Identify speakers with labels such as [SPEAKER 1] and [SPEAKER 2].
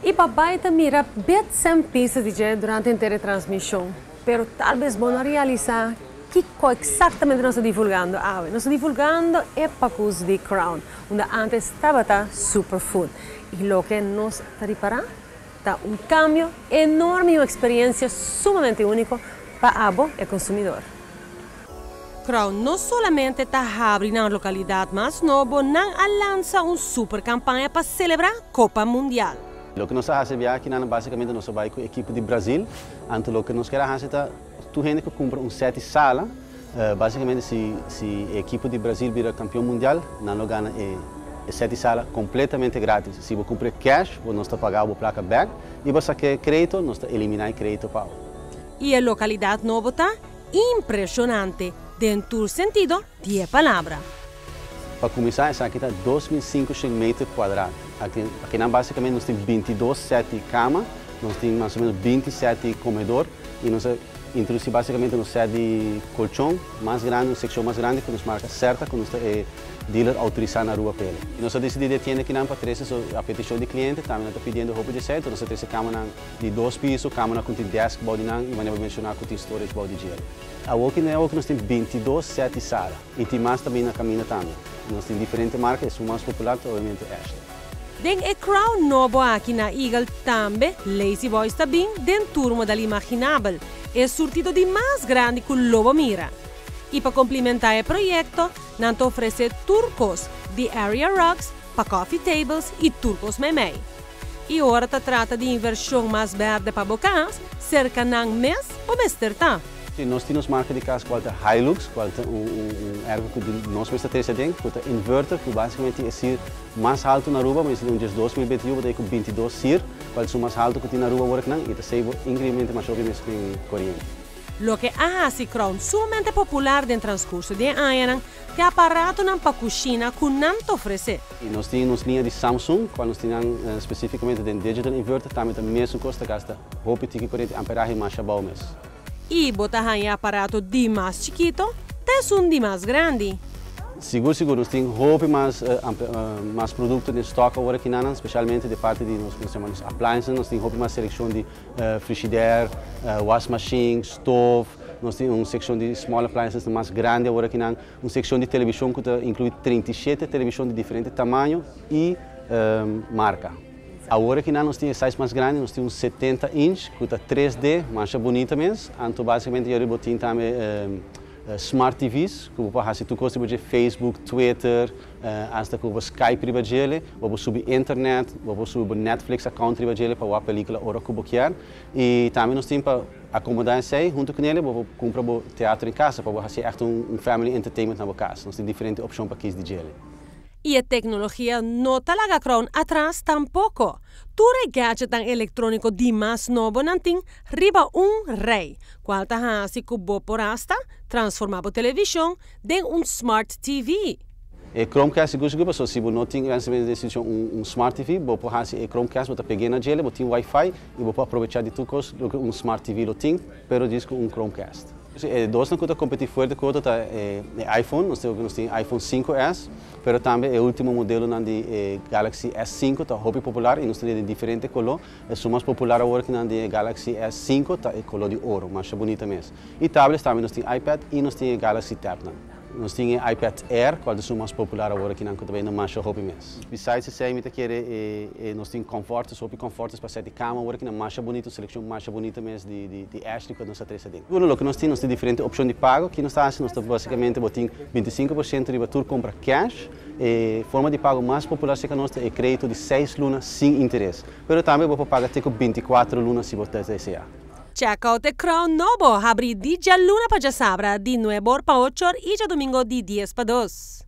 [SPEAKER 1] E papai te mira bem sem pistas de durante a inteira transmissão, pero talvez bom realizar que exatamente nós estamos divulgando. Nós estamos divulgando é pacos de Crown, onde antes estava superfood. E o que nos está reparando está cambio enorme e uma experiência sumamente única para o consumidor. Crown não somente está abrindo na localidade mais nova, não lança uma super campanha para celebrar a Copa Mundial.
[SPEAKER 2] O que nós fazemos aqui, basicamente, nós vamos com a equipe do Brasil. Então, o que nós queremos fazer é que gente que compra set sala, basicamente, se a equipe do Brasil vira campeão mundial, nós ganhamos set sala completamente grátis. Se você comprar cash, nós pagamos a placa back, e você quer crédito, nós eliminamos crédito para.
[SPEAKER 1] E a localidade nova está impressionante. Dentro do sentido de palavra.
[SPEAKER 2] Para começar, essa aqui está 2.500 metros quadrados. Aqui basicamente nós temos 22 sete camas, nós temos mais ou menos 27 comedores e nós introduzimos basicamente um set de colchão mais grande, uma secção mais grande que nos marca certa, que nós dealer autorizar na rua para ele. E nós decidimos que aqui para trazer a petição do cliente, também está pedindo roupa de set, nós temos cama de 2 pisos, cama com desk body e vamos mencionar com storage body gel. A Walking Network nós temos 22 sete salas e tem mais também na caminha também. Nós temos diferentes marcas, o mais popular obviamente é esta.
[SPEAKER 1] Den é Crown novo aqui na Eagle também, Lazy Boys também, den turma da imaginável, é surtido de mais grande que o Lobo Mira. E para complementar o projeto, nós oferecemos turcos de Area Rocks para coffee tables e turcos memei. E agora trata de inversão mais verde para bocas, cerca de um mês ou mês terta.
[SPEAKER 2] Nós temos marca de casa que é Hilux, que é ergo que nós precisamos ter, que é inverter, que basicamente é mais alto na rua, mas é 2000 BTU, daí com 22 sir, que é mais alto que tem na rua agora, e está sendo incrivelmente mais óbvio que corrente.
[SPEAKER 1] Lo que hace Crown sumamente popular no transcurso de anos é aparato para cozinha que não te oferece.
[SPEAKER 2] Nós temos linha de Samsung, que nós temos especificamente de digital inverter, também a mesma custa gasta roupa de corrente amperagem mais bom mesmo.
[SPEAKER 1] E botar um aparato de mais chiquito, tem um de mais grande.
[SPEAKER 2] Seguro, nós temos roupa mais produtos em estoque agora aqui, especialmente de parte de nós chamamos appliances, nós temos roupa mais seleção de frigideira, wash machine, stove, nós temos uma secção de small appliances mais grande agora aqui, uma secção de televisão que inclui 37 televisões de diferentes tamanhos e marca. Agora que nós temos size mais grande, nós temos 70 inch, que é 3D, mais bonita mesmo. Então, basicamente, eu botinho também Smart TVs, que você fazer tudo como Facebook, Twitter, até como Skype riba dele, você subir internet, você subir Netflix account riba dele para a película hora que você quer. E também nós temos para acomodar isso aí, junto com ele, você compra teatro em casa, para você fazer um family entertainment na sua casa. Nós temos diferentes opções para que dele.
[SPEAKER 1] E a tecnologia não está lá Crown atrás tampouco. Tudo gadget eletrônico de mais novo não tem riba rei. Qual está assim que o porasta transformar a televisão em Smart TV.
[SPEAKER 2] E Chromecast seguro se você não tem Smart TV, você pode fazer Chromecast, você pega na gele, você tem Wi-Fi e você pode aproveitar de tudo que Smart TV não tem, mas diz que Chromecast. Dois não conta competir forte com outro é iPhone, nós temos iPhone 5S, mas também o último modelo de Galaxy S5 está muito popular e nós temos diferentes cores. O mais popular agora que é Galaxy S5 está em cor de ouro, mais bonita mesmo. E tablets também nós temos iPad e nós temos Galaxy Tab. Nós temos iPad Air, que é o mais popular agora que também não mais roupa mesmo. Besides isso aí, nós temos confortos para ser de cama agora que é mais bonito, seleção mais bonita mesmo de Ashley que nós temos dentro. O que nós temos diferentes opções de pago, que nós estamos basicamente botando 25% de batur compra cash, e forma de pago mais popular que nós é crédito de 6 lunas sem interesse. Mas também você paga até 24 lunas se você desejar.
[SPEAKER 1] Check out the Crown novo, abri di già luna pa già sabra, di 9 para 8 e già domingo di 10 para 2.